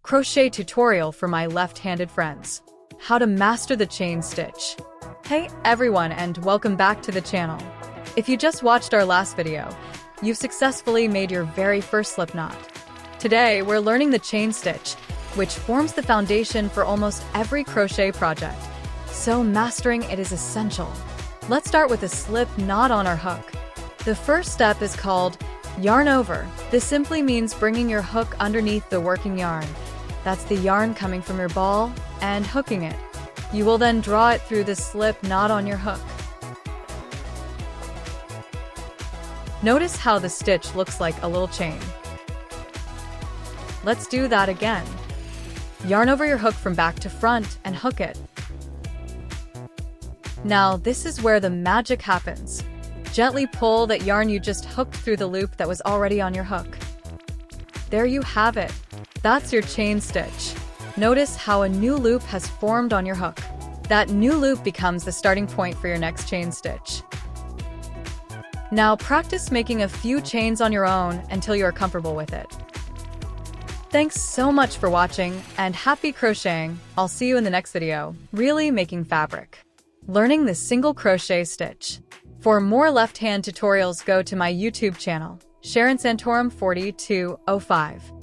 crochet tutorial for my left-handed friends. How to master the chain stitch. Hey everyone, and welcome back to the channel. If you just watched our last video, you've successfully made your very first slip knot. Today we're learning the chain stitch, which forms the foundation for almost every crochet project, so mastering it is essential. Let's start with a slip knot on our hook. The first step is called yarn over. This simply means bringing your hook underneath the working yarn. That's the yarn coming from your ball, and hooking it. You will then draw it through the slip knot on your hook. Notice how the stitch looks like a little chain. Let's do that again. Yarn over your hook from back to front and hook it. Now this is where the magic happens. Gently pull that yarn you just hooked through the loop that was already on your hook. There you have it. That's your chain stitch. Notice how a new loop has formed on your hook. That new loop becomes the starting point for your next chain stitch. Now practice making a few chains on your own until you are comfortable with it. Thanks so much for watching, and happy crocheting. I'll see you in the next video. Really making fabric. Learning the single crochet stitch. For more left-hand tutorials, go to my YouTube channel, Sharon Santorum 4205.